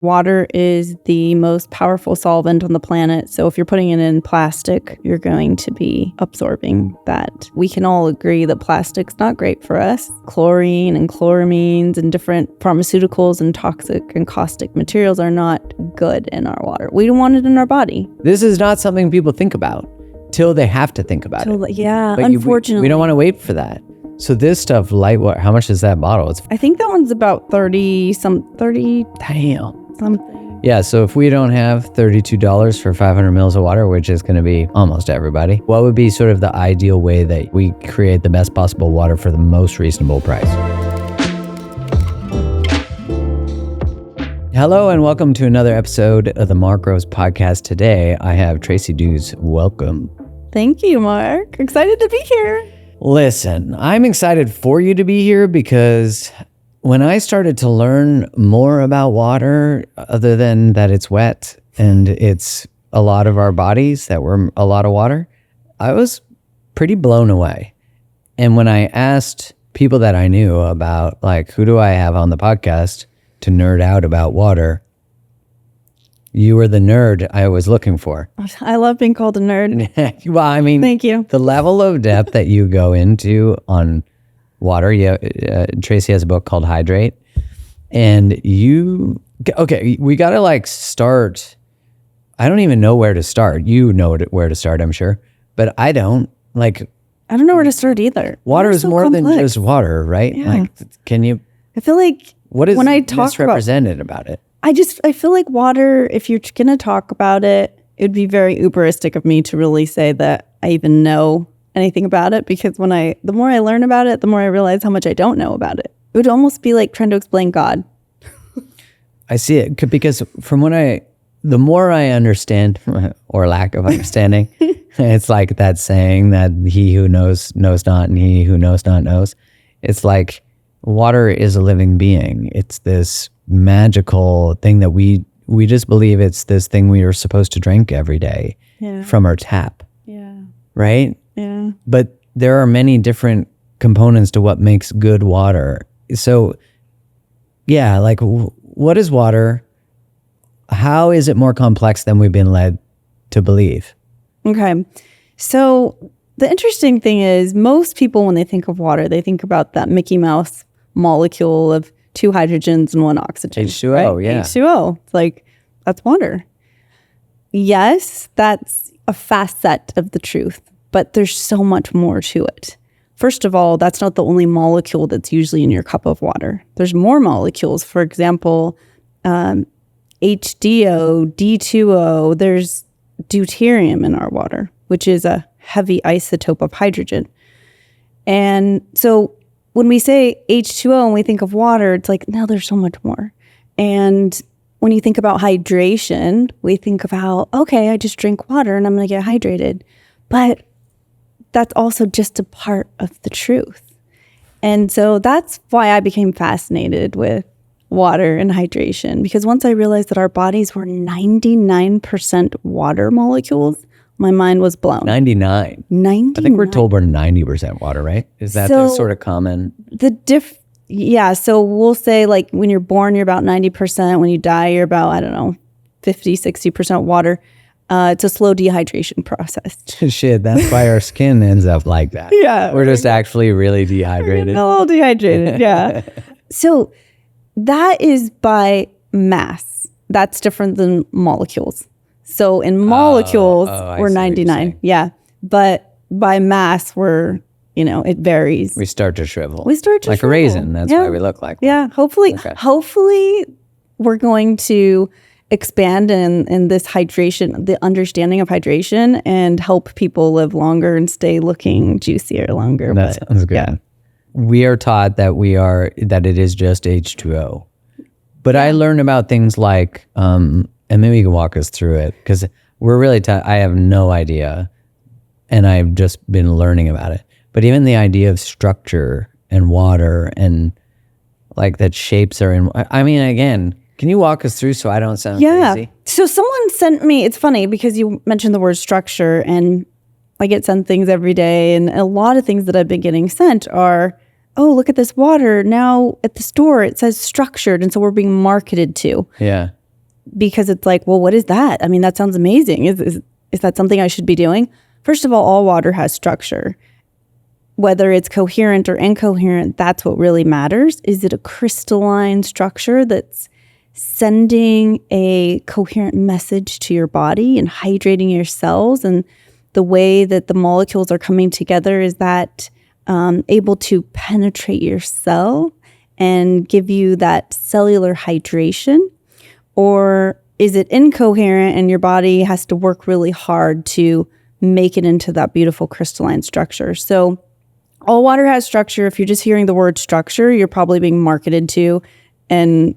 Water is the most powerful solvent on the planet. So if you're putting it in plastic, you're going to be absorbing that. We can all agree that plastic's not great for us. Chlorine and chloramines and different pharmaceuticals and toxic and caustic materials are not good in our water. We don't want it in our body. This is not something people think about till they have to think about it. Yeah, but unfortunately. We don't want to wait for that. So this stuff, light water, how much is that bottle? I think that one's about 30. Damn. Something. Yeah, so if we don't have $32 for 500 mils of water, which is going to be almost everybody, what would be sort of the ideal way that we create the best possible water for the most reasonable price? Hello and welcome to another episode of the Mark Rose Podcast. Today, I have Tracy Duhs. Welcome. Thank you, Mark. Excited to be here. Listen, I'm excited for you to be here because when I started to learn more about water, other than that it's wet and it's a lot of our bodies that were a lot of water, I was pretty blown away. And when I asked people that I knew about, like, who do I have on the podcast to nerd out about water, you were the nerd I was looking for. I love being called a nerd. Well, I mean, thank you. The level of depth that you go into on water. Yeah, Tracy has a book called Hydrate, and we gotta start. I don't even know where to start. You know where to start, I'm sure, but I don't. I don't know where to start either. Water is so more complex than just water, right? Yeah. Can you? I feel like what is when I talk misrepresented about it? I feel like water, if you're going to talk about it, it would be very Uberistic of me to really say that I even know anything about it, because the more I learn about it, the more I realize how much I don't know about it. It would almost be like trying to explain God. I see it because the more I understand, or lack of understanding, it's like that saying that he who knows not, and he who knows not knows. It's like water is a living being. It's this magical thing that we just believe it's this thing we are supposed to drink every day from our tap. Yeah. Right? Yeah. But there are many different components to what makes good water. So, yeah, what is water? How is it more complex than we've been led to believe? Okay. So the interesting thing is most people, when they think of water, they think about that Mickey Mouse molecule of 2 hydrogens and 1 oxygen. H2O, right? yeah. H2O. It's that's water. Yes, that's a facet of the truth, but there's so much more to it. First of all, that's not the only molecule that's usually in your cup of water. There's more molecules. For example, HDO, D2O, there's deuterium in our water, which is a heavy isotope of hydrogen. And so when we say H2O and we think of water, it's like, no, there's so much more. And when you think about hydration, we think of how, okay, I just drink water and I'm going to get hydrated. But that's also just a part of the truth. And so that's why I became fascinated with water and hydration, because once I realized that our bodies were 99% water molecules, my mind was blown. 99. I think we're told we're 90% water, right? Is that the sort of common? Yeah. So we'll say when you're born, you're about 90%. When you die, you're about, 50, 60% water. It's a slow dehydration process. Shit, that's why our skin ends up like that. Yeah. We're just actually really dehydrated. A little dehydrated, yeah. So that is by mass. That's different than molecules. So in molecules, we're 99. Yeah. But by mass, it varies. We start to shrivel. Like a raisin. That's why we look like one. Yeah. Hopefully we're going to expand in this hydration, the understanding of hydration, and help people live longer and stay looking juicier longer. That sounds good. Yeah. We are taught that it is just H2O. But I learned about things like, and maybe you can walk us through it, because we're really, I have no idea, and I've just been learning about it. But even the idea of structure and water and that shapes are in, again, can you walk us through so I don't sound crazy? So someone sent me, it's funny because you mentioned the word structure, and I get sent things every day, and a lot of things that I've been getting sent are, oh, look at this water. Now at the store, it says structured, and so we're being marketed to. Yeah. because it's like, well, what is that? I mean, that sounds amazing. Is that something I should be doing? First of all water has structure. Whether it's coherent or incoherent, that's what really matters. Is it a crystalline structure that's sending a coherent message to your body and hydrating your cells? And the way that the molecules are coming together, is that able to penetrate your cell and give you that cellular hydration? Or is it incoherent and your body has to work really hard to make it into that beautiful crystalline structure? So all water has structure. If you're just hearing the word structure, you're probably being marketed to. And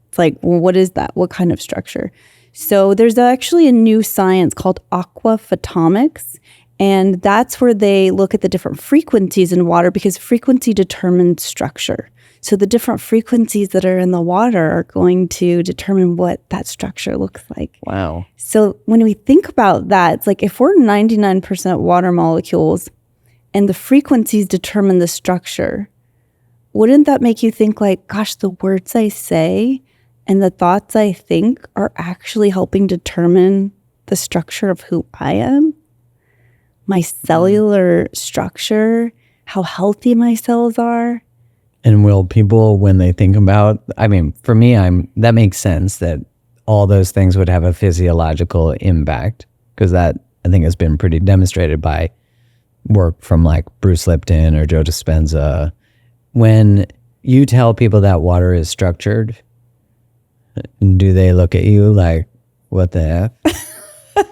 it's like, well, what is that? What kind of structure? So there's actually a new science called aquaphotomics. And that's where they look at the different frequencies in water, because frequency determines structure. So the different frequencies that are in the water are going to determine what that structure looks like. Wow. So when we think about that, it's like if we're 99% water molecules and the frequencies determine the structure, wouldn't that make you think like, gosh, the words I say and the thoughts I think are actually helping determine the structure of who I am? My cellular structure, how healthy my cells are. And will people, when they think about, I mean, for me, that makes sense that all those things would have a physiological impact, because that, I think, has been pretty demonstrated by work from like Bruce Lipton or Joe Dispenza. When you tell people that water is structured, do they look at you like, what the F?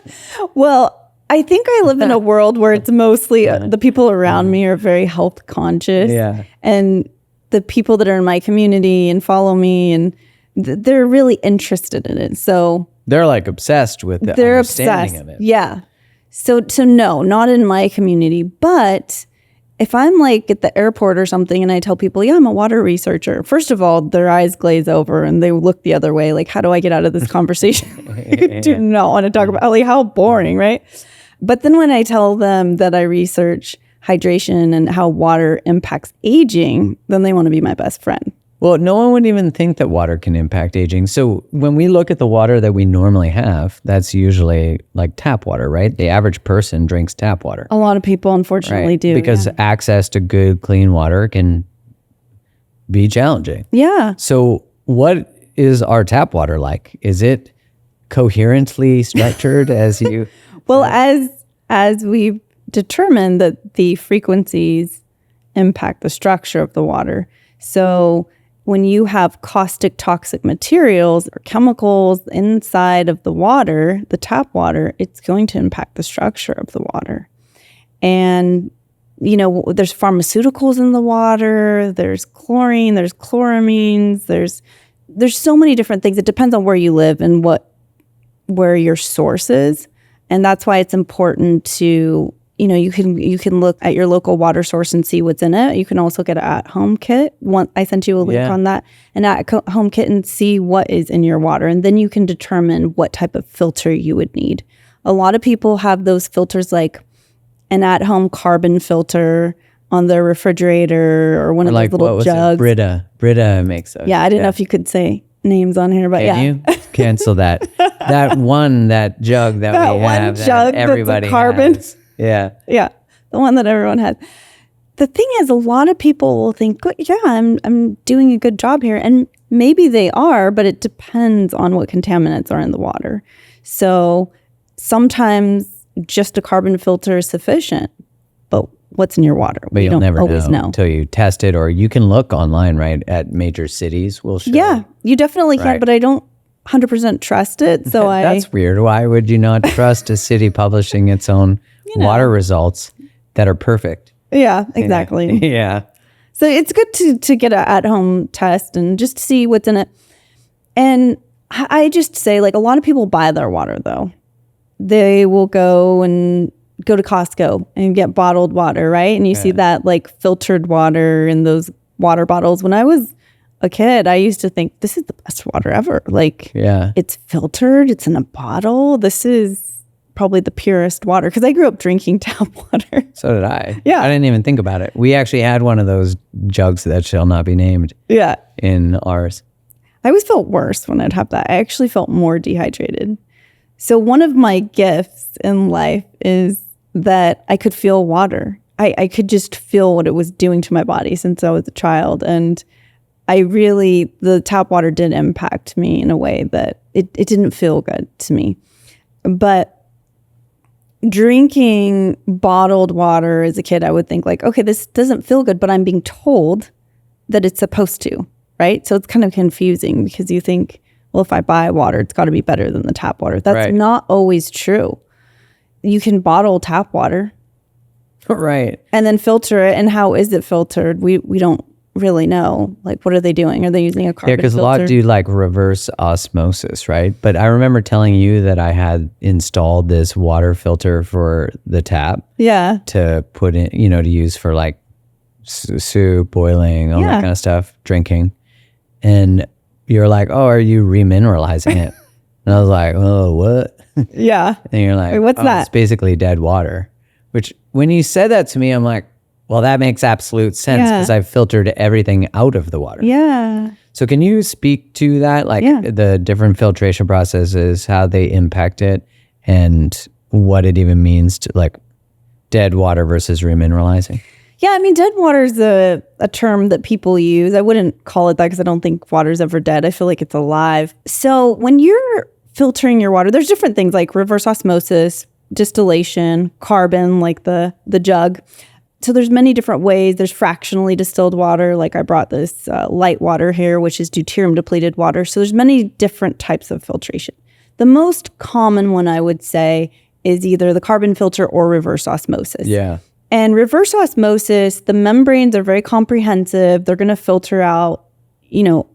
Well, I think I live in a world where it's mostly the people around me are very health conscious. Yeah. And the people that are in my community and follow me, and they're really interested in it. So they're like obsessed with the understanding of it. Yeah. So no, not in my community. But if I'm like at the airport or something and I tell people, yeah, I'm a water researcher, first of all, their eyes glaze over and they look the other way. Like, how do I get out of this conversation? I do not want to talk about, like, how boring, right? But then when I tell them that I research hydration and how water impacts aging, then they want to be my best friend. Well, no one would even think that water can impact aging. So when we look at the water that we normally have, that's usually like tap water, right? The average person drinks tap water. A lot of people, unfortunately, right? do. Because access to good, clean water can be challenging. Yeah. So what is our tap water like? Is it coherently structured as you... Well, as we've determined that the frequencies impact the structure of the water. So when you have caustic toxic materials or chemicals inside of the water, the tap water, it's going to impact the structure of the water. And, you know, there's pharmaceuticals in the water, there's chlorine, there's chloramines, there's so many different things. It depends on where you live and where your source is. And that's why it's important to, you know, you can look at your local water source and see what's in it. You can also get an at-home kit. I sent you a link on that. An at-home kit, and see what is in your water. And then you can determine what type of filter you would need. A lot of people have those filters, like an at-home carbon filter on their refrigerator, or one of those little jugs. Brita makes those. Yeah, I didn't know if you could say names on here, but Can you cancel that? that jug that we have that everybody carbon has. Yeah. Yeah. The one that everyone has. The thing is, a lot of people will think, yeah, I'm doing a good job here. And maybe they are, but it depends on what contaminants are in the water. So sometimes just a carbon filter is sufficient, but what's in your water? But you'll never always know until you test it, or you can look online, right? At major cities will show. Yeah, you definitely can, but I don't 100% trust it. So That's weird. Why would you not trust a city publishing its own water results that are perfect? Yeah, exactly. Yeah. So it's good to get an at-home test and just see what's in it. And I just say, like, a lot of people buy their water, though. They will go to Costco and get bottled water, right? And you see that, like, filtered water in those water bottles. When I was a kid, I used to think, this is the best water ever. Like, it's filtered, it's in a bottle. This is probably the purest water, because I grew up drinking tap water. So did I. Yeah. I didn't even think about it. We actually had one of those jugs that shall not be named. Yeah. In ours. I always felt worse when I'd have that. I actually felt more dehydrated. So one of my gifts in life is that I could feel water. I could just feel what it was doing to my body since I was a child. And the tap water did impact me in a way that it didn't feel good to me. But drinking bottled water as a kid, I would think like, okay, this doesn't feel good, but I'm being told that it's supposed to, right? So it's kind of confusing because you think, well, if I buy water, it's got to be better than the tap water. That's not always true. You can bottle tap water. Right. And then filter it. And how is it filtered? We don't really know. Like, what are they doing? Are they using a carbon filter? Yeah, because a lot do like reverse osmosis, right? But I remember telling you that I had installed this water filter for the tap. Yeah. To put in, to use for like soup, boiling, all that kind of stuff, drinking. And you're like, oh, are you remineralizing it? And I was like, oh, what? Yeah. And you're like, wait, what's that? It's basically dead water. Which when you said that to me, I'm like, well, that makes absolute sense because I've filtered everything out of the water. Yeah. So can you speak to that? Like the different filtration processes, how they impact it, and what it even means to like dead water versus remineralizing? Yeah, I mean, dead water is a term that people use. I wouldn't call it that because I don't think water's ever dead. I feel like it's alive. So when you're filtering your water, there's different things like reverse osmosis, distillation, carbon, like the jug. So there's many different ways. There's fractionally distilled water. Like I brought this light water here, which is deuterium depleted water. So there's many different types of filtration. The most common one I would say is either the carbon filter or reverse osmosis. Yeah. And reverse osmosis, the membranes are very comprehensive. They're going to filter out,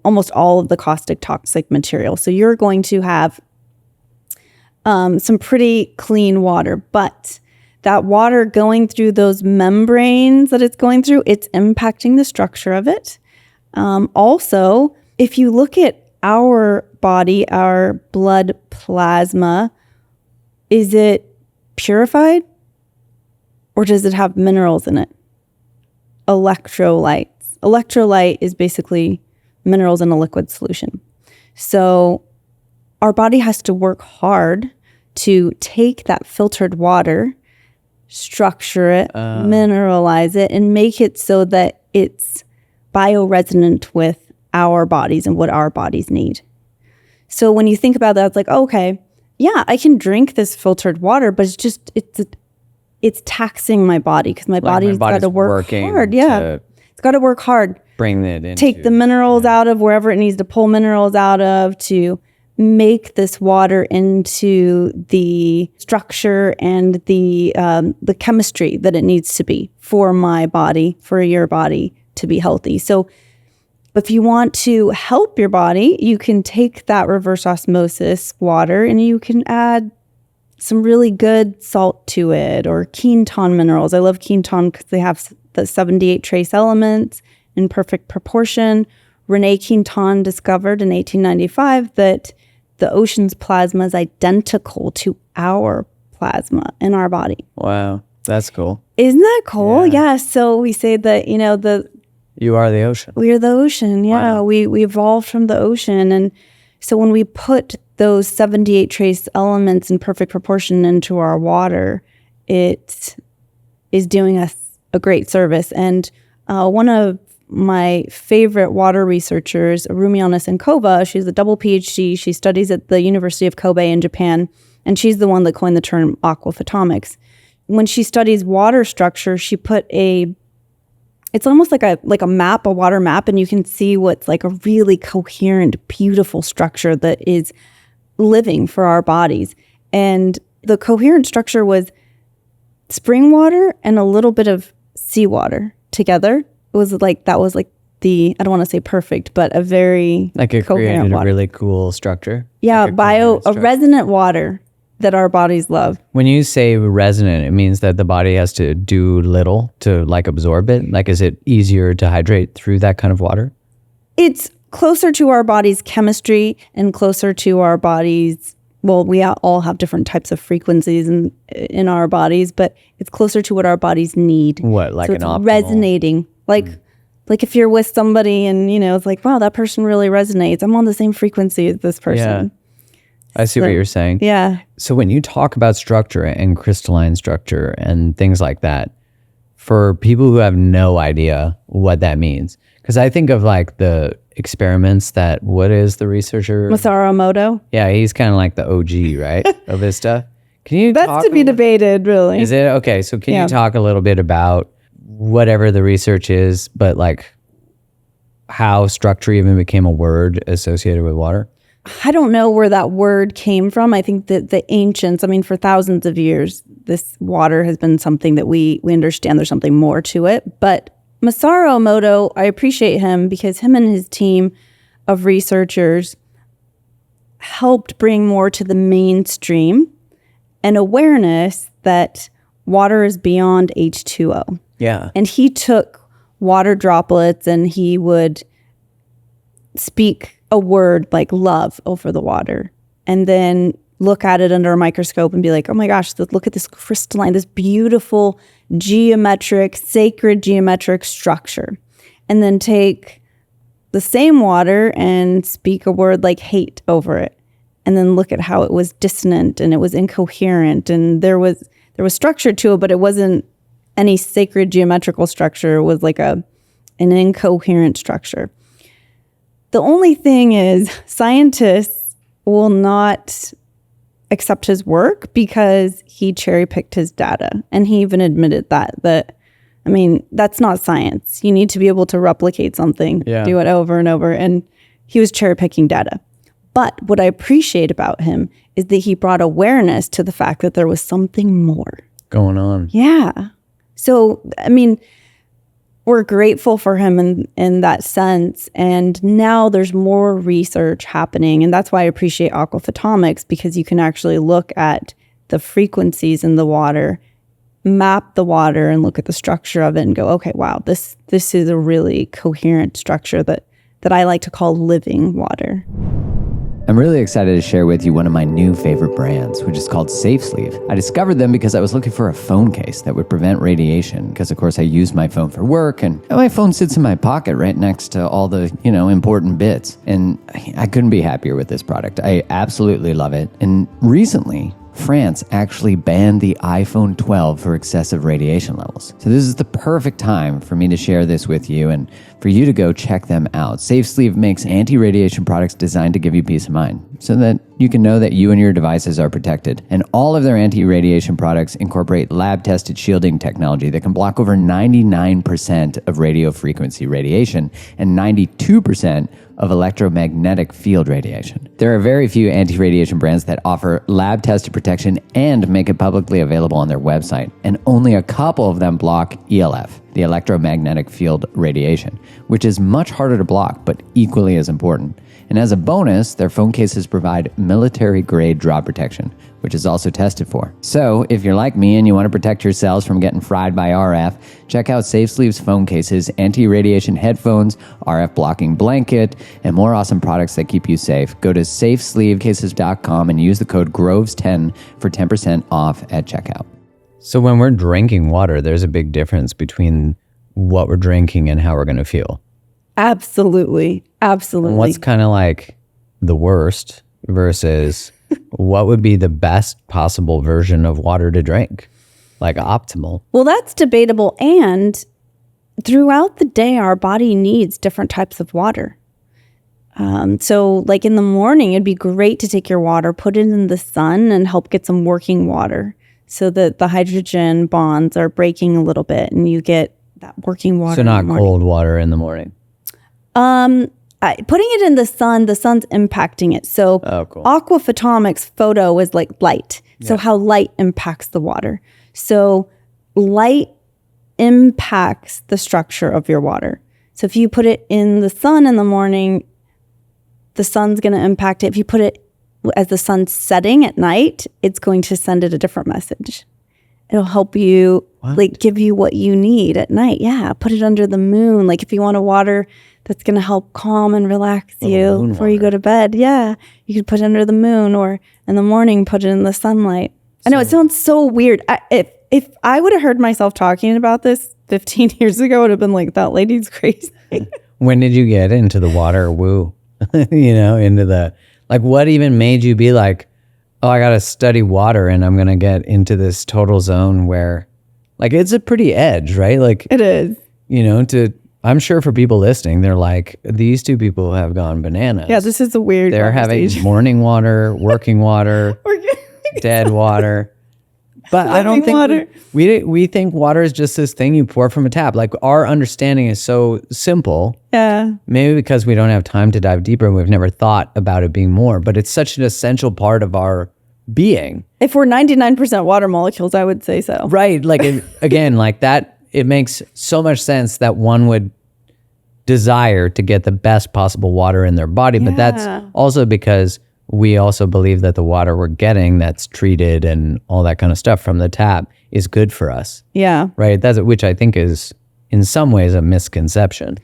almost all of the caustic toxic material. So you're going to have some pretty clean water, but that water going through those membranes that it's going through, it's impacting the structure of it. Also, if you look at our body, our blood plasma, is it purified or does it have minerals in it? Electrolytes. Electrolyte is basically minerals in a liquid solution. So our body has to work hard to take that filtered water, structure it, mineralize it, and make it so that it's bioresonant with our bodies and what our bodies need. So when you think about that, it's like, okay, yeah, I can drink this filtered water, but it's taxing my body because my body's got to work hard. Yeah, it's got to work hard. Bring it in. Take the minerals out of wherever it needs to pull minerals out of to make this water into the structure and the chemistry that it needs to be for my body, for your body to be healthy. So if you want to help your body, you can take that reverse osmosis water and you can add some really good salt to it or ketone minerals. I love ketone because they have the 78 trace elements in perfect proportion. Renee Quinton discovered in 1895 that the ocean's plasma is identical to our plasma in our body. Wow, that's cool. Isn't that cool? Yeah. So we say that, you are the ocean. We are the ocean. Yeah. Wow. We evolved from the ocean. And so when we put those 78 trace elements in perfect proportion into our water, it is doing us a great service. And one of my favorite water researchers, Rumiana Senkova, she's a double PhD. She studies at the University of Kobe in Japan, and she's the one that coined the term aquaphotomics. When she studies water structure, she put it's almost like a map, a water map, and you can see what's like a really coherent, beautiful structure that is living for our bodies. And the coherent structure was spring water and a little bit of seawater together. It was like, that was like I don't want to say perfect, but a very like it coherent created water. A really cool structure. Yeah, like a resonant water that our bodies love. When you say resonant, it means that the body has to do little to like absorb it. Like, is it easier to hydrate through that kind of water? It's closer to our body's chemistry and closer to our body's, well, we all have different types of frequencies in our bodies, but it's closer to what our bodies need. What, like so an optimal? Resonating. Like Like if you're with somebody and, it's like, wow, that person really resonates. I'm on the same frequency as this person. I see what you're saying. Yeah. So when you talk about structure and crystalline structure and things like that, for people who have no idea what that means, because I think of like the experiments that, what is the researcher? Masaru Emoto. Yeah, he's kind of like the OG, right? Of this stuff. Can you That's to be debated, really. Is it? Okay, so can you talk a little bit about whatever the research is, but like how structure even became a word associated with water? I don't know where that word came from. I think that the ancients, for thousands of years, this water has been something that we understand there's something more to it. But Masaru Emoto, I appreciate him because him and his team of researchers helped bring more to the mainstream an awareness that water is beyond H2O. Yeah. And he took water droplets and he would speak a word like love over the water and then look at it under a microscope and be like, oh my gosh, look at this crystalline, this beautiful sacred geometric structure. And then take the same water and speak a word like hate over it. And then look at how it was dissonant and it was incoherent and there was structure to it, but it wasn't any sacred geometrical structure. It was like an incoherent structure. The only thing is scientists will not accept his work because he cherry-picked his data. And he even admitted that that's not science. You need to be able to replicate something, do it over and over. And he was cherry-picking data. But what I appreciate about him is that he brought awareness to the fact that there was something more going on. Yeah. So, we're grateful for him in that sense. And now there's more research happening. And that's why I appreciate aquaphotomics, because you can actually look at the frequencies in the water, map the water and look at the structure of it and go, okay, wow, this is a really coherent structure that I like to call living water. I'm really excited to share with you one of my new favorite brands, which is called SafeSleeve. I discovered them because I was looking for a phone case that would prevent radiation, because of course I use my phone for work, and my phone sits in my pocket right next to all the, important bits. And I couldn't be happier with this product. I absolutely love it. And recently, France actually banned the iPhone 12 for excessive radiation levels. So this is the perfect time for me to share this with you and for you to go check them out. SafeSleeve makes anti-radiation products designed to give you peace of mind so that you can know that you and your devices are protected. And all of their anti-radiation products incorporate lab-tested shielding technology that can block over 99% of radio frequency radiation and 92% of electromagnetic field radiation. There are very few anti-radiation brands that offer lab-tested protection and make it publicly available on their website, and only a couple of them block ELF, the electromagnetic field radiation, which is much harder to block but equally as important. And as a bonus, their phone cases provide military-grade drop protection, which is also tested for. So if you're like me and you want to protect yourselves from getting fried by RF, check out SafeSleeve's phone cases, anti-radiation headphones, RF blocking blanket, and more awesome products that keep you safe. Go to safesleevecases.com and use the code GROVES10 for 10% off at checkout. So when we're drinking water, there's a big difference between what we're drinking and how we're going to feel. Absolutely. Absolutely. And what's kind of like the worst versus what would be the best possible version of water to drink? Like optimal. Well, that's debatable. And throughout the day, our body needs different types of water. So like in the morning, it'd be great to take your water, put it in the sun and help get some working water so that the hydrogen bonds are breaking a little bit and you get that working water. So not cold water in the morning. Putting it in the sun's impacting it. So cool. Aquaphotomics photo is like light. So how light impacts the water. So light impacts the structure of your water. So if you put it in the sun in the morning, the sun's going to impact it. If you put it as the sun's setting at night, it's going to send it a different message. It'll help you, give you what you need at night. Yeah, put it under the moon. Like if you want a water that's going to help calm and relax you before you go to bed. Yeah, you could put it under the moon, or in the morning, put it in the sunlight. I know it sounds so weird. If I would have heard myself talking about this 15 years ago, it would have been like, that lady's crazy. When did you get into the water woo? Into the, like, what even made you be like, oh, I got to study water and I'm going to get into this total zone where, like, it's a pretty edge, right? Like, It is. I'm sure for people listening, they're like, these two people have gone bananas. Yeah, this is a weird They're having morning water, working water, dead water. But I don't think water. we think water is just this thing you pour from a tap. Like, our understanding is so simple. Yeah. Maybe because we don't have time to dive deeper and we've never thought about it being more, but it's such an essential part of our being. If we're 99% water molecules, I would say so. Right. Like, again, like that, it makes so much sense that one would desire to get the best possible water in their body. But that's also because we also believe that the water we're getting that's treated and all that kind of stuff from the tap is good for us. Yeah. Right. Which I think is in some ways a misconception.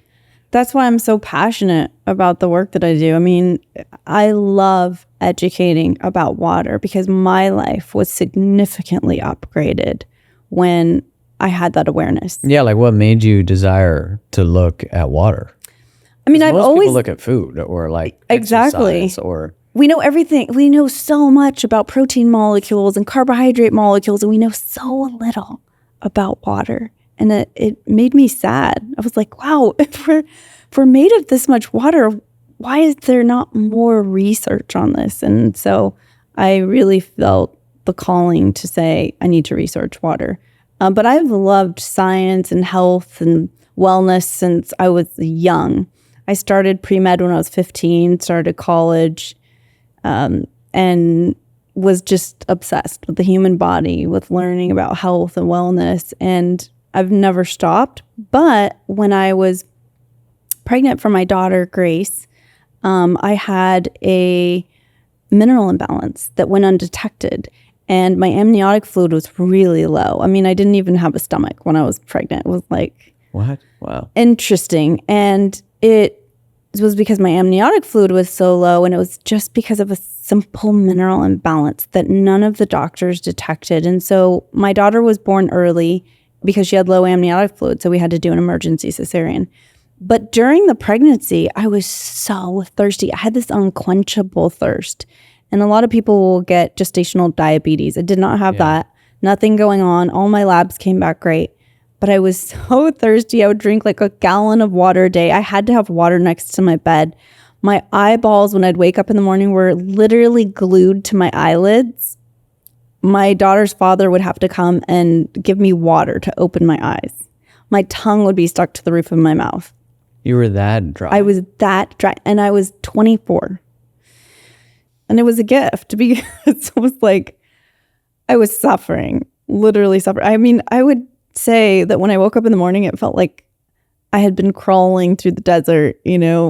That's why I'm so passionate about the work that I do. I mean, I love educating about water because my life was significantly upgraded when I had that awareness. Yeah. Like, what made you desire to look at water? I mean, I've Most always people look at food or like exactly exercise or we know everything. We know so much about protein molecules and carbohydrate molecules, and we know so little about water. And it made me sad. I was like, wow, if we're made of this much water, why is there not more research on this? And so I really felt the calling to say, I need to research water. But I've loved science and health and wellness since I was young. I started pre-med when I was 15, started college, and was just obsessed with the human body, with learning about health and wellness. And I've never stopped. But when I was pregnant for my daughter, Grace, I had a mineral imbalance that went undetected. And my amniotic fluid was really low. I mean, I didn't even have a stomach when I was pregnant. It was like... What? Wow. Interesting. And it was because my amniotic fluid was so low, and it was just because of a simple mineral imbalance that none of the doctors detected. And so my daughter was born early because she had low amniotic fluid, so we had to do an emergency cesarean. But during the pregnancy, I was so thirsty. I had this unquenchable thirst. And a lot of people will get gestational diabetes. I did not have that. Nothing going on. All my labs came back great. But I was so thirsty. I would drink like a gallon of water a day. I had to have water next to my bed. My eyeballs, when I'd wake up in the morning, were literally glued to my eyelids. My daughter's father would have to come and give me water to open my eyes. My tongue would be stuck to the roof of my mouth. You were that dry. I was that dry. And I was 24. And it was a gift because it was like I was suffering, literally suffering. I mean, I would say that when I woke up in the morning, it felt like I had been crawling through the desert,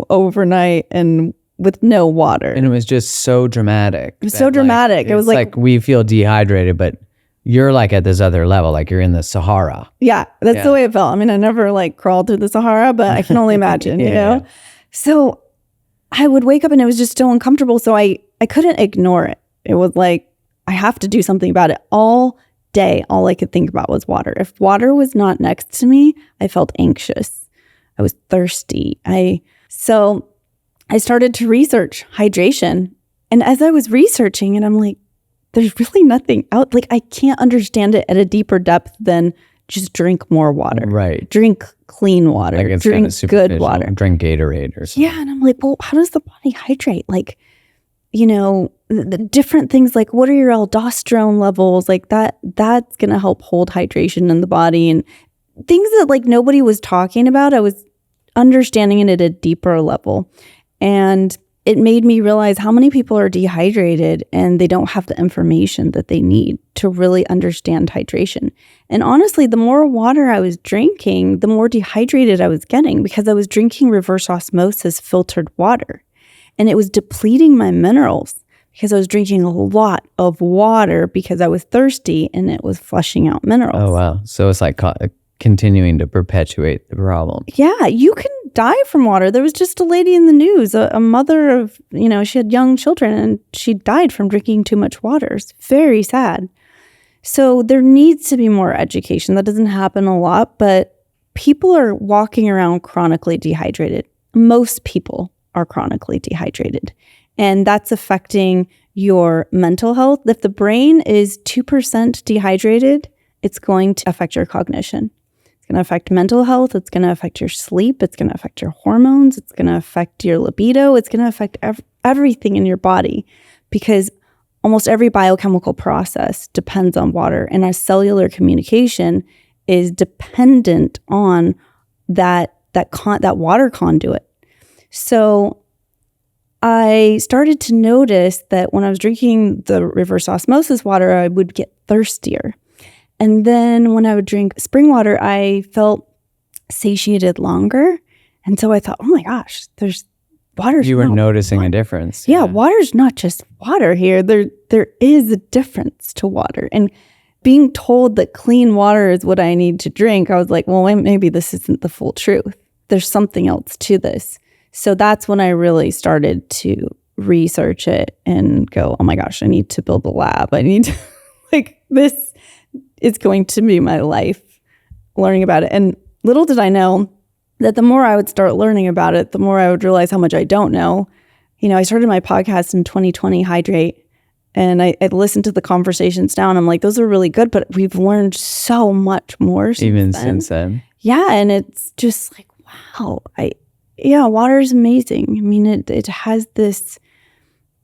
overnight and with no water. And it was just so dramatic. It was so dramatic. It was like we feel dehydrated, but you're like at this other level, like you're in the Sahara. Yeah, that's the way it felt. I mean, I never like crawled through the Sahara, but I can only imagine, you know? Yeah. So I would wake up and it was just so uncomfortable. So I couldn't ignore it. It was like, I have to do something about it. All day, all I could think about was water. If water was not next to me, I felt anxious. I was thirsty. So I started to research hydration. And as I was researching it, I'm like, there's really nothing out. Like, I can't understand it at a deeper depth than just drink more water. Right. Drink clean water. Like, it's drink good water. Drink Gatorade or something. Yeah. And I'm like, well, how does the body hydrate? Like, the different things, like what are your aldosterone levels? Like that's going to help hold hydration in the body, and things that like nobody was talking about. I was understanding it at a deeper level. And it made me realize how many people are dehydrated and they don't have the information that they need to really understand hydration. And honestly, the more water I was drinking, the more dehydrated I was getting because I was drinking reverse osmosis filtered water. And it was depleting my minerals because I was drinking a lot of water because I was thirsty, and it was flushing out minerals. Oh, wow. So it's like continuing to perpetuate the problem. Yeah, you can die from water. There was just a lady in the news, a mother of, she had young children, and she died from drinking too much water. It's very sad. So there needs to be more education. That doesn't happen a lot, but people are walking around chronically dehydrated. Most people are chronically dehydrated. And that's affecting your mental health. If the brain is 2% dehydrated, it's going to affect your cognition. It's going to affect mental health. It's going to affect your sleep. It's going to affect your hormones. It's going to affect your libido. It's going to affect everything in your body, because almost every biochemical process depends on water. And our cellular communication is dependent on that water conduit. So I started to notice that when I was drinking the reverse osmosis water, I would get thirstier. And then when I would drink spring water, I felt satiated longer. And so I thought, oh my gosh, water's You were not noticing water. a difference. Yeah, water's not just water here. There is a difference to water. And being told that clean water is what I need to drink, I was like, well, maybe this isn't the full truth. There's something else to this. So that's when I really started to research it and go, oh my gosh, I need to build a lab. I need to, this is going to be my life, learning about it. And little did I know that the more I would start learning about it, the more I would realize how much I don't know. I started my podcast in 2020, Hydrate, and I listened to the conversations now, and I'm like, those are really good, but we've learned so much more since then. Yeah, and it's just like, wow. Water is amazing. I mean, it has this,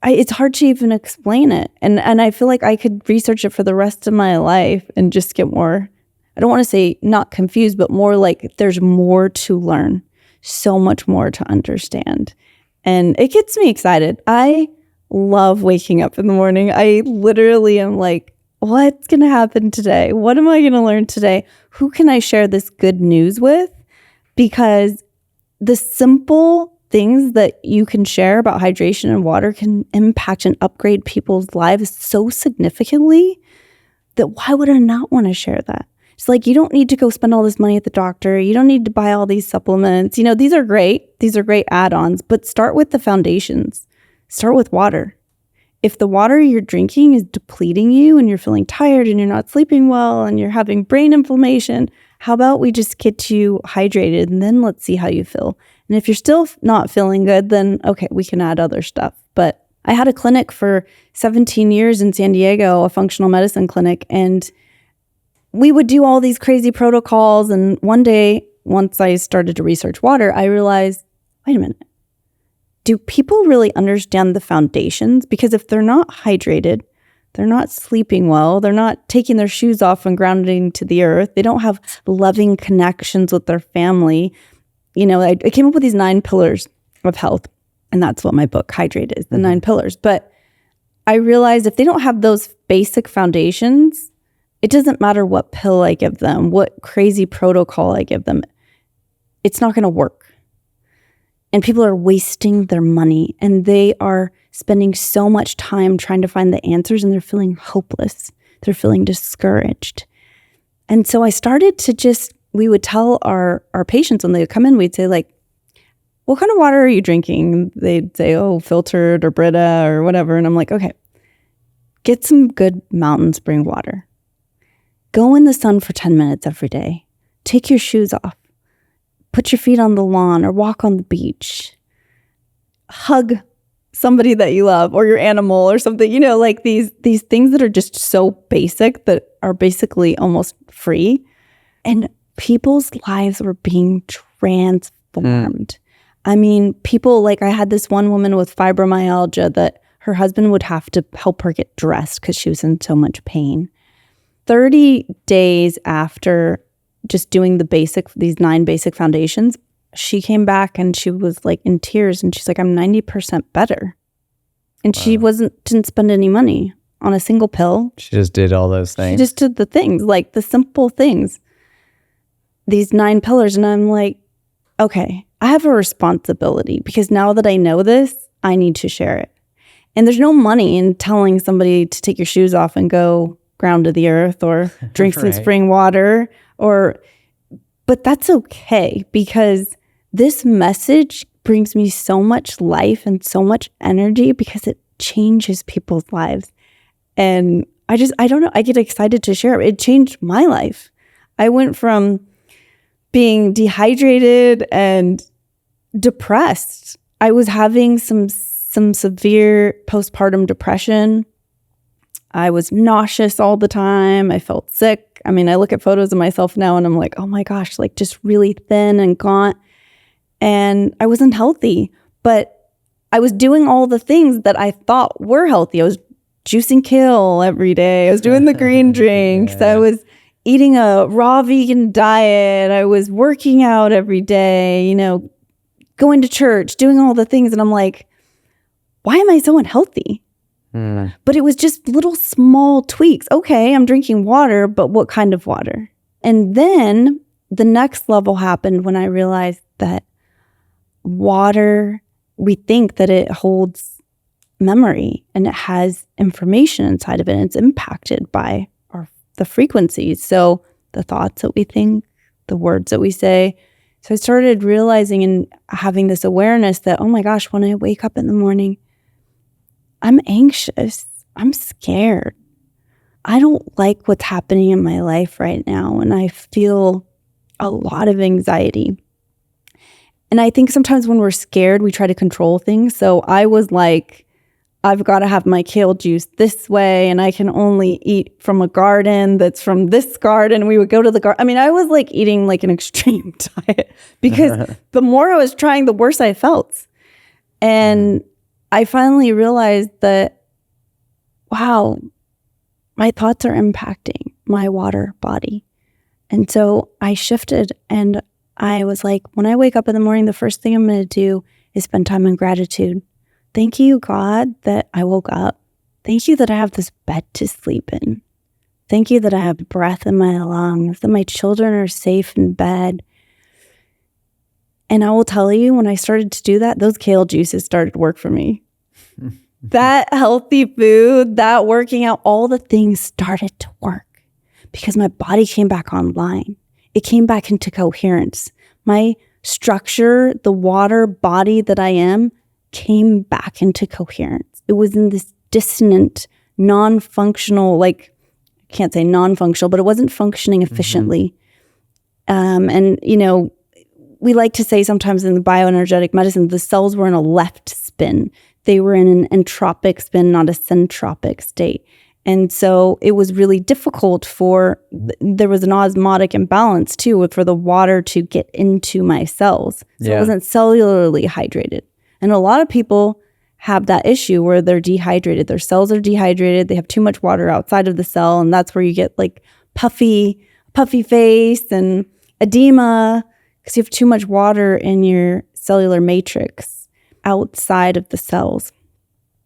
it's hard to even explain it. And I feel like I could research it for the rest of my life and just get more, I don't want to say not confused, but more like there's more to learn, so much more to understand. And it gets me excited. I love waking up in the morning. I literally am like, what's going to happen today? What am I going to learn today? Who can I share this good news with? Because the simple things that you can share about hydration and water can impact and upgrade people's lives so significantly that why would I not want to share that? It's like, you don't need to go spend all this money at the doctor. You don't need to buy all these supplements. These are great. These are great add-ons, but start with the foundations. Start with water. If the water you're drinking is depleting you and you're feeling tired and you're not sleeping well and you're having brain inflammation, how about we just get you hydrated and then let's see how you feel. And if you're still not feeling good, then okay, we can add other stuff. But I had a clinic for 17 years in San Diego, a functional medicine clinic, and we would do all these crazy protocols. And one day, once I started to research water, I realized, wait a minute, do people really understand the foundations? Because if they're not hydrated, they're not sleeping well, they're not taking their shoes off and grounding to the earth, they don't have loving connections with their family. I came up with these 9 pillars of health, and that's what my book, Hydrate, is, the 9 pillars. But I realized if they don't have those basic foundations, it doesn't matter what pill I give them, what crazy protocol I give them, it's not going to work. And people are wasting their money, and they are spending so much time trying to find the answers, and they're feeling hopeless. They're feeling discouraged. And so I started to we would tell our patients when they would come in, we'd say like, what kind of water are you drinking? They'd say, oh, filtered or Brita or whatever. And I'm like, okay, get some good mountain spring water. Go in the sun for 10 minutes every day. Take your shoes off. Put your feet on the lawn or walk on the beach. Hug somebody that you love or your animal or something, these things that are just so basic that are basically almost free. And people's lives were being transformed. I mean, people, I had this one woman with fibromyalgia that her husband would have to help her get dressed because she was in so much pain. 30 days after just doing these 9 basic foundations, she came back and she was in tears, and she's like, I'm 90% better. And she didn't spend any money on a single pill. She just did all those things. She just did the things, the simple things, these 9 pillars. And I'm like, okay, I have a responsibility, because now that I know this, I need to share it. And there's no money in telling somebody to take your shoes off and go ground to the earth or drink some spring water but that's okay, because this message brings me so much life and so much energy because it changes people's lives. And I don't know, I get excited to share it. It changed my life. I went from being dehydrated and depressed. I was having some severe postpartum depression. I was nauseous all the time. I felt sick. I mean, I look at photos of myself now and I'm like, oh my gosh, like just really thin and gaunt. And I wasn't healthy, but I was doing all the things that I thought were healthy. I was juicing kale every day. I was doing the green drinks. I was eating a raw vegan diet. I was working out every day, going to church, doing all the things. And I'm like, why am I so unhealthy? But it was just little small tweaks. Okay, I'm drinking water, but what kind of water? And then the next level happened when I realized that water, we think that it holds memory and it has information inside of it, and it's impacted by the frequencies. So the thoughts that we think, the words that we say. So I started realizing and having this awareness that, oh my gosh, when I wake up in the morning, I'm anxious. I'm scared. I don't like what's happening in my life right now, and I feel a lot of anxiety. And I think sometimes when we're scared, we try to control things. So I was like, I've got to have my kale juice this way, and I can only eat from a garden that's from this garden. We would go to the garden. I mean, I was like eating like an extreme diet because the more I was trying, the worse I felt. And I finally realized that, wow, my thoughts are impacting my water body. And so I shifted and I was like, when I wake up in the morning, the first thing I'm going to do is spend time in gratitude. Thank you, God, that I woke up. Thank you that I have this bed to sleep in. Thank you that I have breath in my lungs, that my children are safe in bed. And I will tell you, when I started to do that, those kale juices started to work for me. That healthy food, that working out, all the things started to work because my body came back online. It came back into coherence. My structure, the water body that I am, came back into coherence. It was in this dissonant, non-functional, like, I can't say non-functional, but it wasn't functioning efficiently. And, we like to say sometimes in the bioenergetic medicine, the cells were in a left spin. They were in an entropic spin, not a centropic state. And so it was really difficult there was an osmotic imbalance too, for the water to get into my cells. So it wasn't cellularly hydrated. And a lot of people have that issue where they're dehydrated. Their cells are dehydrated. They have too much water outside of the cell. And that's where you get like puffy face and edema because you have too much water in your cellular matrix outside of the cells.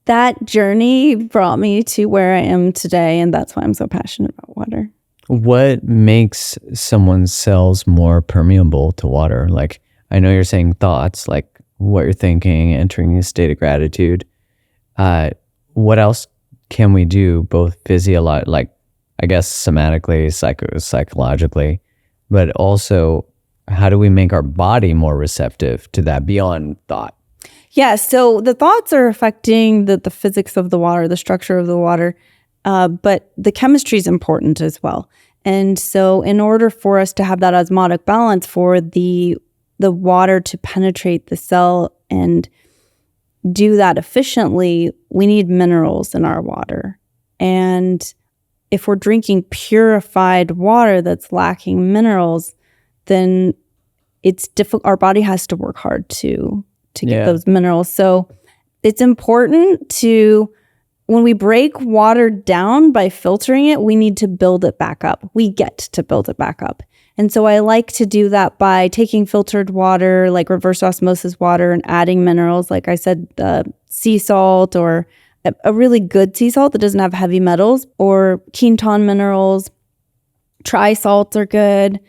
That journey brought me to where I am today. And that's why I'm so passionate about water. What makes someone's cells more permeable to water? Like, I know you're saying thoughts, like what you're thinking, entering a state of gratitude. What else can we do, both physiologically, like I guess somatically, psychologically, but also how do we make our body more receptive to that beyond thought? Yeah, so the thoughts are affecting the physics of the water, the structure of the water, but the chemistry is important as well. And so in order for us to have that osmotic balance, for the water to penetrate the cell and do that efficiently, we need minerals in our water. And if we're drinking purified water that's lacking minerals, then it's difficult. Our body has to work hard to get those minerals. So it's important to, when we break water down by filtering it, we need to build it back up. We get to build it back up. And so I like to do that by taking filtered water, like reverse osmosis water, and adding minerals. Like I said, sea salt, or a really good sea salt that doesn't have heavy metals, or Quinton minerals. Tri-salts are good.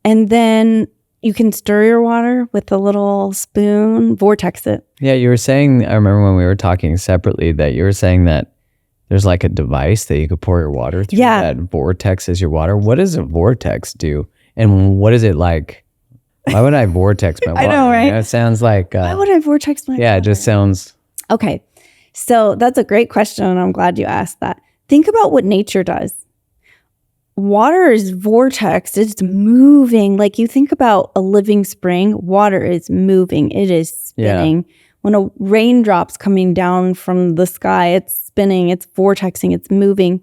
And then you can stir your water with a little spoon, vortex it. Yeah, you were saying, I remember when we were talking separately, that you were saying that there's like a device that you could pour your water through that vortexes your water. What does a vortex do? And what is it like? Why would I vortex my water? I know, right? It sounds like... why would I vortex my water? Yeah, it just sounds... Okay, so that's a great question, and I'm glad you asked that. Think about what nature does. water is vortex. It's moving. Like you think about a living spring, water is moving. It is spinning. When a raindrop's coming down from the sky, it's spinning, it's vortexing, it's moving.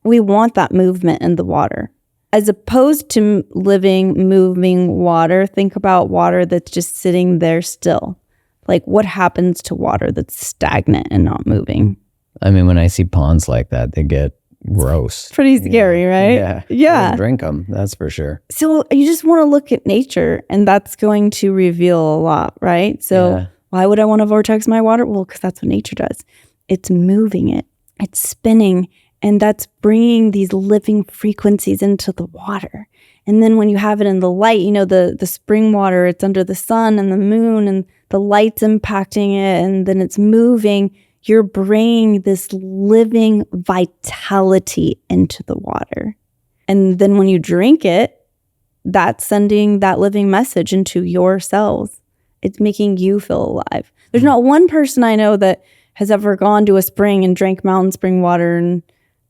We want that movement in the water. As opposed to living, moving water, think about water that's just sitting there still. Like what happens to water that's stagnant and not moving? I mean, when I see ponds like that, they get gross. Pretty scary, right? Yeah. I don't drink them, that's for sure. So you just want to look at nature, and that's going to reveal a lot, right? So why would I want to vortex my water? Well, because that's what nature does. It's moving it. It's spinning. And that's bringing these living frequencies into the water. And then when you have it in the light, you know, the spring water, it's under the sun and the moon and the light's impacting it. And then it's moving. You're bringing this living vitality into the water. And then when you drink it, that's sending that living message into your cells. It's making you feel alive. There's not one person I know that has ever gone to a spring and drank mountain spring water and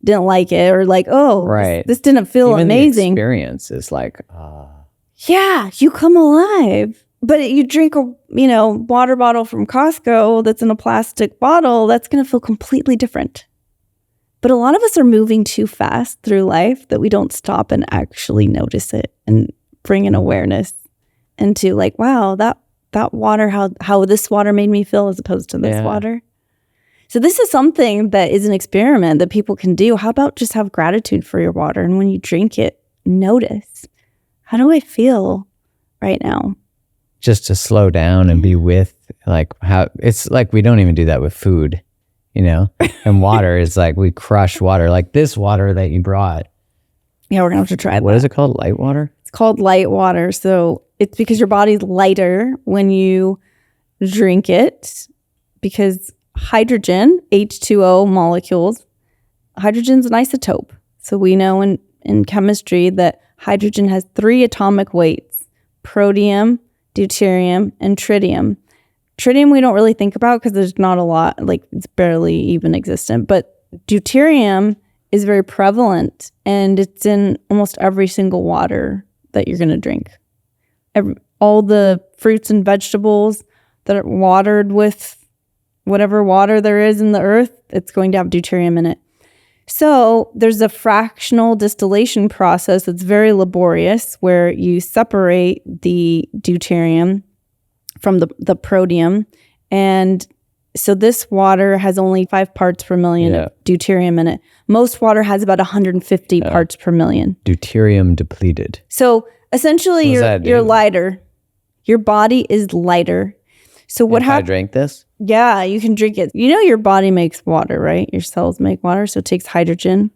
didn't like it, or like, this didn't feel Even amazing. The experience is like, yeah, you come alive. But you drink a water bottle from Costco that's in a plastic bottle, that's going to feel completely different. But a lot of us are moving too fast through life that we don't stop and actually notice it and bring an awareness into like, wow, that water, how this water made me feel as opposed to this water. So this is something that is an experiment that people can do. How about just have gratitude for your water? And when you drink it, notice, how do I feel right now? Just to slow down and be with, like, how it's like we don't even do that with food, you know? And water is like, we crush water. Like this water that you brought. Yeah, we're going to have to try that. What is it called? Light water? It's called light water. So it's because your body's lighter when you drink it, because hydrogen, H2O molecules, hydrogen's an isotope. So we know in chemistry that hydrogen has 3 atomic weights: protium, deuterium, and tritium. Tritium we don't really think about because there's not a lot, like it's barely even existent. But deuterium is very prevalent, and it's in almost every single water that you're going to drink. All the fruits and vegetables that are watered with whatever water there is in the earth, it's going to have deuterium in it. So there's a fractional distillation process that's very laborious where you separate the deuterium from the protium. And so this water has only 5 parts per million of deuterium in it. Most water has about 150 parts per million. Deuterium depleted. So essentially you're lighter. Your body is lighter. So what happens? If I drank this? Yeah, you can drink it. You know your body makes water, right? Your cells make water, so it takes hydrogen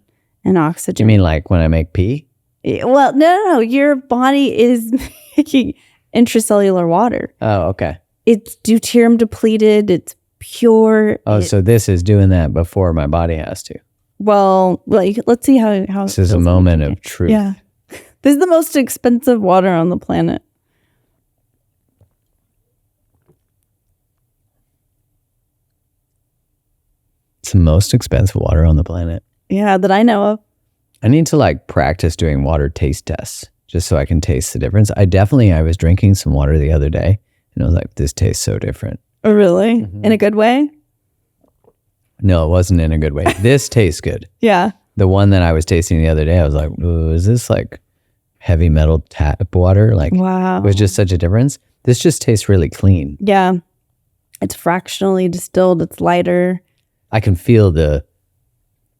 and oxygen. You mean like when I make pee? Well, no. Your body is making intracellular water. Oh, okay. It's deuterium depleted. It's pure. Oh, so this is doing that before my body has to. Well, let's see how this is a moment of truth. Yeah. This is the most expensive water on the planet. It's the most expensive water on the planet. Yeah, that I know of. I need to like practice doing water taste tests just so I can taste the difference. I was drinking some water the other day and I was like, this tastes so different. Oh, really? Mm-hmm. In a good way? No, it wasn't in a good way. This tastes good. Yeah. The one that I was tasting the other day, I was like, is this like heavy metal tap water? Like, wow. It was just such a difference. This just tastes really clean. Yeah. It's fractionally distilled. It's lighter. I can feel the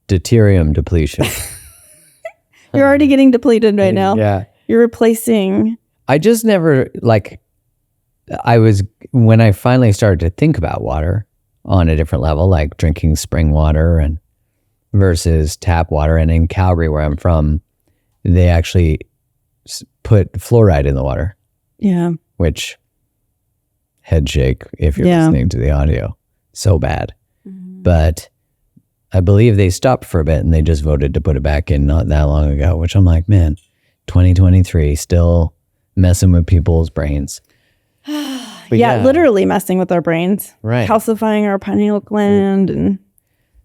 deuterium depletion. You're already getting depleted right now. Yeah. You're replacing. I just never, when I finally started to think about water on a different level, like drinking spring water and versus tap water. And in Calgary, where I'm from, they actually put fluoride in the water. Yeah. Which, head shake if you're listening to the audio. So bad. But I believe they stopped for a bit and they just voted to put it back in not that long ago, which I'm like, man, 2023, still messing with people's brains. Yeah, literally messing with our brains. Right. Calcifying our pineal gland. And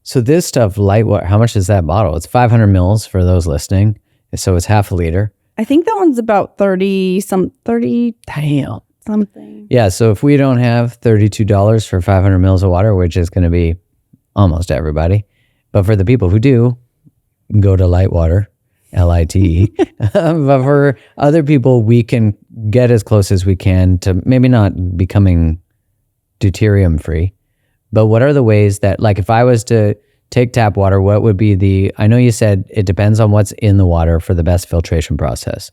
so this stuff, light water, how much is that bottle? It's 500 mils for those listening. So it's half a liter. I think that one's about 30 Damn. something. Yeah. So if we don't have $32 for 500 mils of water, which is going to be almost everybody, but for the people who do, go to Lightwater, LITE. But for other people, we can get as close as we can to maybe not becoming deuterium free. But what are the ways that, like, if I was to take tap water, what would be I know you said it depends on what's in the water for the best filtration process,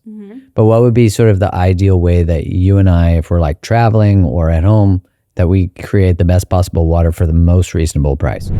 but what would be sort of the ideal way that you and I, if we're like traveling or at home, that we create the best possible water for the most reasonable price?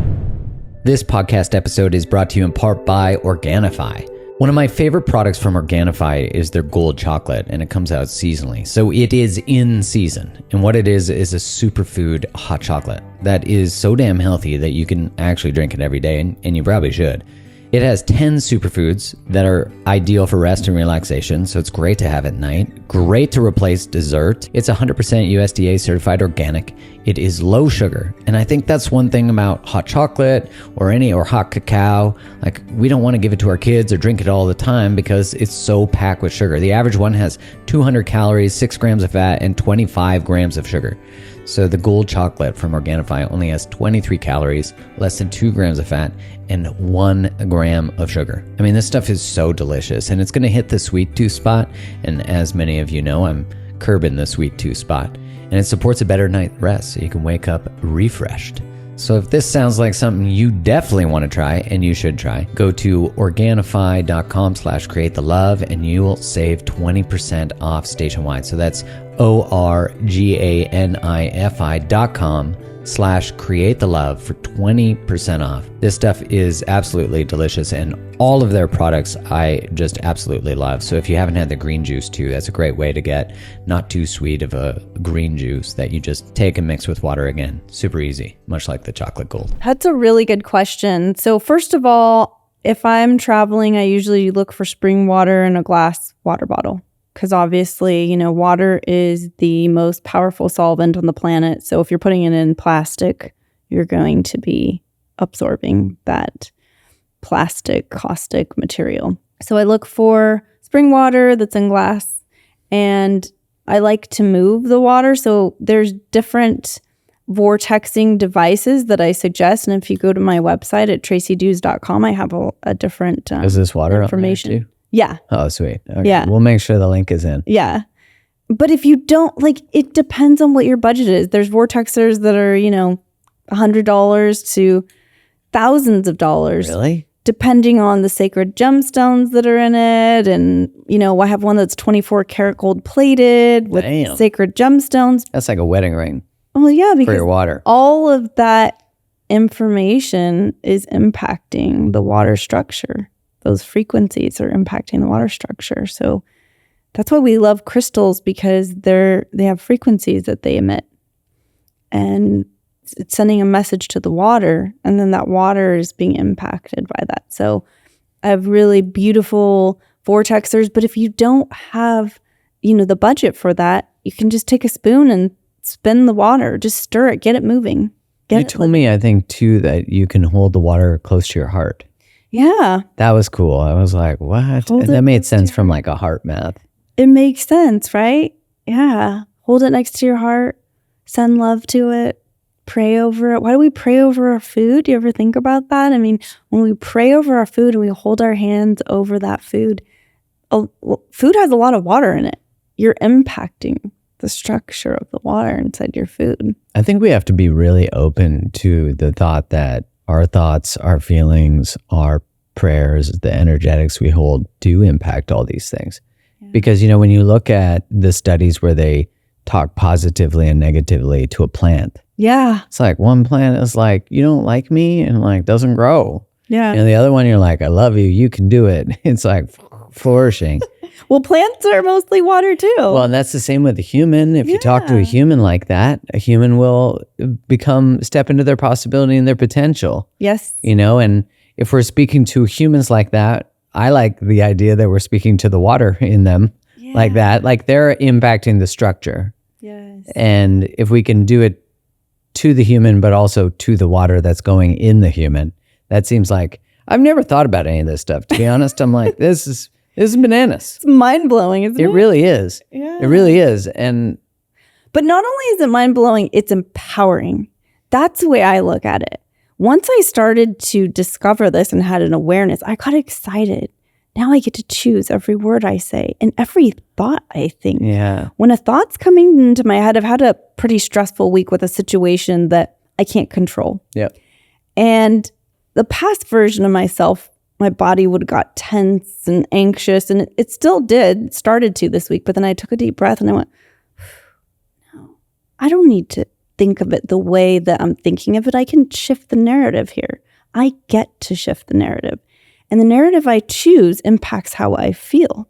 This podcast episode is brought to you in part by Organifi. One of my favorite products from Organifi is their gold chocolate, and it comes out seasonally. So it is in season. And what it is a superfood hot chocolate that is so damn healthy that you can actually drink it every day, and you probably should. It has 10 superfoods that are ideal for rest and relaxation, so it's great to have at night. Great to replace dessert. It's 100% USDA certified organic. It is low sugar. And I think that's one thing about hot chocolate or hot cacao. Like, we don't want to give it to our kids or drink it all the time because it's so packed with sugar. The average one has 200 calories, 6 grams of fat, and 25 grams of sugar. So the gold chocolate from Organifi only has 23 calories, less than 2 grams of fat, and 1 gram of sugar. I mean, this stuff is so delicious, and it's going to hit the sweet tooth spot. And as many of you know, I'm curbing the sweet tooth spot. And it supports a better night rest, so you can wake up refreshed. So if this sounds like something you definitely want to try, and you should try, go to Organifi.com/createthelove, and you will save 20% off stationwide. So that's ORGANIFI.com/createthelove for 20% off. This stuff is absolutely delicious, and all of their products I just absolutely love. So if you haven't had the green juice too, that's a great way to get not too sweet of a green juice that you just take and mix with water again. Super easy, much like the chocolate gold. That's a really good question. So first of all, if I'm traveling, I usually look for spring water in a glass water bottle. Because obviously, water is the most powerful solvent on the planet. So if you're putting it in plastic, you're going to be absorbing that plastic caustic material. So I look for spring water that's in glass, and I like to move the water. So there's different vortexing devices that I suggest. And if you go to my website at tracyduhs.com, I have a different is this water information. On there too? Yeah. Oh, sweet. Okay. Yeah. We'll make sure the link is in. Yeah. But if you don't, it depends on what your budget is. There's vortexers that are, $100 to thousands of dollars. Really? Depending on the sacred gemstones that are in it. And, I have one that's 24 karat gold plated with sacred gemstones. That's like a wedding ring. Well, yeah, because for your water. All of that information is impacting the water structure. Those frequencies are impacting the water structure. So that's why we love crystals, because they have frequencies that they emit. And it's sending a message to the water, and then that water is being impacted by that. So I have really beautiful vortexers, but if you don't have, the budget for that, you can just take a spoon and spin the water, just stir it, get it moving. You told me, I think too, that you can hold the water close to your heart. Yeah. That was cool. I was like, what? That made sense from like a heart math. It makes sense, right? Yeah. Hold it next to your heart. Send love to it. Pray over it. Why do we pray over our food? Do you ever think about that? I mean, when we pray over our food and we hold our hands over that food, food has a lot of water in it. You're impacting the structure of the water inside your food. I think we have to be really open to the thought that our thoughts, our feelings, our prayers, the energetics we hold do impact all these things. Yeah. Because, when you look at the studies where they talk positively and negatively to a plant. Yeah. It's like one plant is like, you don't like me, and doesn't grow. Yeah. And the other one, you're like, I love you. You can do it. It's like flourishing. Well, plants are mostly water too. Well, and that's the same with a human. If you talk to a human like that, a human will step into their possibility and their potential. Yes. And if we're speaking to humans like that, I like the idea that we're speaking to the water in them like that. Like they're impacting the structure. Yes. And if we can do it to the human, but also to the water that's going in the human, that seems like, I've never thought about any of this stuff. To be honest, I'm like, this This is bananas. It's mind-blowing, isn't it? It really is. Yeah. It really is. And But not only is it mind-blowing, it's empowering. That's the way I look at it. Once I started to discover this and had an awareness, I got excited. Now I get to choose every word I say and every thought I think. yeah. When a thought's coming into my head, I've had a pretty stressful week with a situation that I can't control. Yep. And the past version of myself, my body would have got tense and anxious, and it still did, started to this week. But then I took a deep breath and I went, no, I don't need to think of it the way that I'm thinking of it. I can shift the narrative here. I get to shift the narrative. And the narrative I choose impacts how I feel.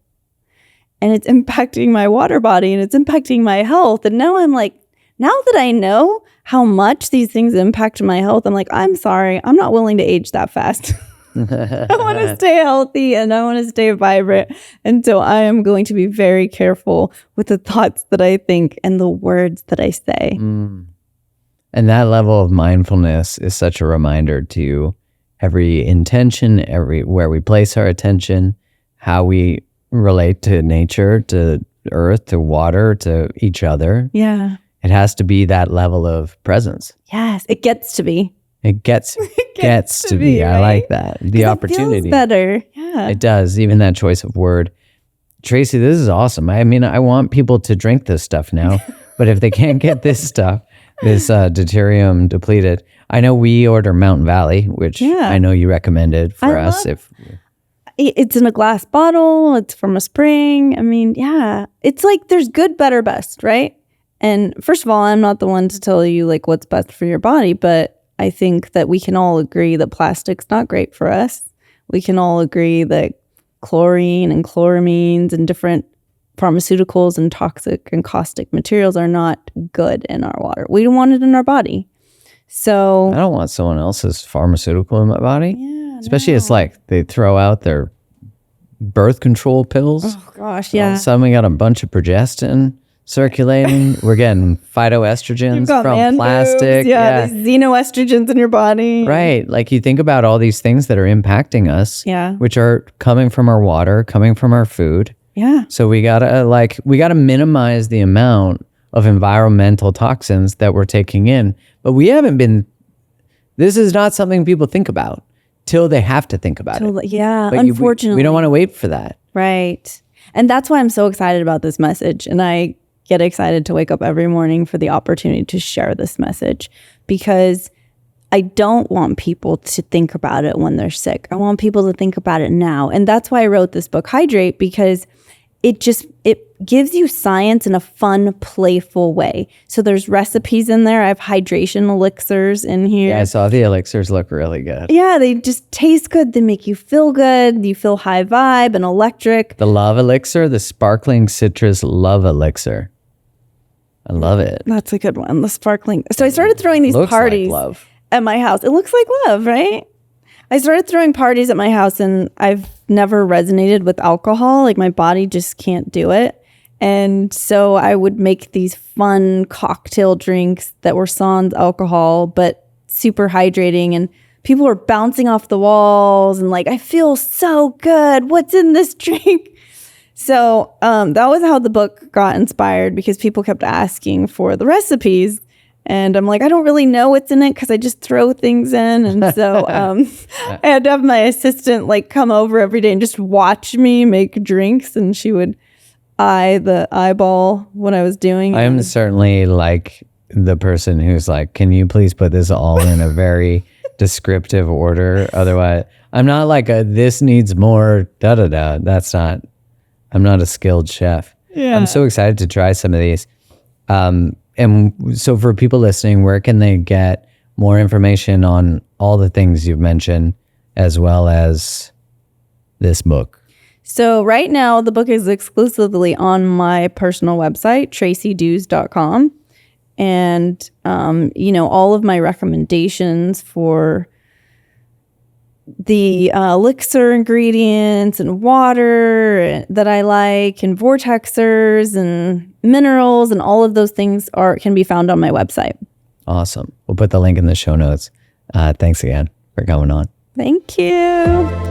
And it's impacting my water body and it's impacting my health. And now I'm like, now that I know how much these things impact my health, I'm like, I'm sorry, I'm not willing to age that fast. I want to stay healthy and I want to stay vibrant. And so I am going to be very careful with the thoughts that I think and the words that I say. And that level of mindfulness is such a reminder to every intention, where we place our attention, how we relate to nature, to earth, to water, to each other. Yeah. It has to be that level of presence. Yes. It gets to be. It gets to be. I right? like that. The opportunity. It feels better. Yeah. It does. Even that choice of word. Tracy, this is awesome. I mean, I want people to drink this stuff now, but if they can't get this stuff, this Deuterium Depleted, I know we order Mountain Valley, which I know you recommended for us. It's in a glass bottle. It's from a spring. I mean, yeah. It's like there's good, better, best, right? And first of all, I'm not the one to tell you like what's best for your body, but I think that we can all agree that plastic's not great for us. We can all agree that chlorine and chloramines and different pharmaceuticals and toxic and caustic materials are not good in our water. We don't want it in our body. So I don't want someone else's pharmaceutical in my body. Yeah, especially it's like they throw out their birth control pills. Oh gosh, All yeah. of a sudden we got a bunch of progestin circulating. We're getting phytoestrogens from plastic. Yeah, these xenoestrogens in your body. Right. Like you think about all these things that are impacting us, Yeah. which are coming from our water, coming from our food. Yeah. So we gotta minimize the amount of environmental toxins that we're taking in. But this is not something people think about till they have to think about it. Yeah, But unfortunately. we don't want to wait for that. Right. And that's why I'm so excited about this message. And I get excited to wake up every morning for the opportunity to share this message because I don't want people to think about it when they're sick. I want people to think about it now. And that's why I wrote this book, Hydrate, because it gives you science in a fun, playful way. So there's recipes in there. I have hydration elixirs in here. Yeah, I saw the elixirs look really good. Yeah, they just taste good. They make you feel good. You feel high vibe and electric. The love elixir, the sparkling citrus love elixir. I love it. That's a good one. The sparkling. So I started throwing these Looks parties like love. at my house. It looks like love, right? I started throwing parties at my house and I've never resonated with alcohol. Like my body just can't do it. And so I would make these fun cocktail drinks that were sans alcohol, but super hydrating. And people were bouncing off the walls and like, I feel so good. What's in this drink? So that was how the book got inspired because people kept asking for the recipes. And I'm like, I don't really know what's in it because I just throw things in. And so I had to have my assistant like come over every day and just watch me make drinks. And she would eye the eyeball what I was doing. I am certainly like the person who's like, can you please put this all in a very descriptive order? Otherwise, I'm not like this needs more da-da-da. I'm not a skilled chef. Yeah. I'm so excited to try some of these. And so for people listening, where can they get more information on all the things you've mentioned as well as this book? So right now, the book is exclusively on my personal website, tracyduhs.com. And, all of my recommendations for the elixir ingredients and water that I like and vortexers and minerals and all of those things can be found on my website. Awesome. We'll put the link in the show notes. Thanks again for coming on. Thank you.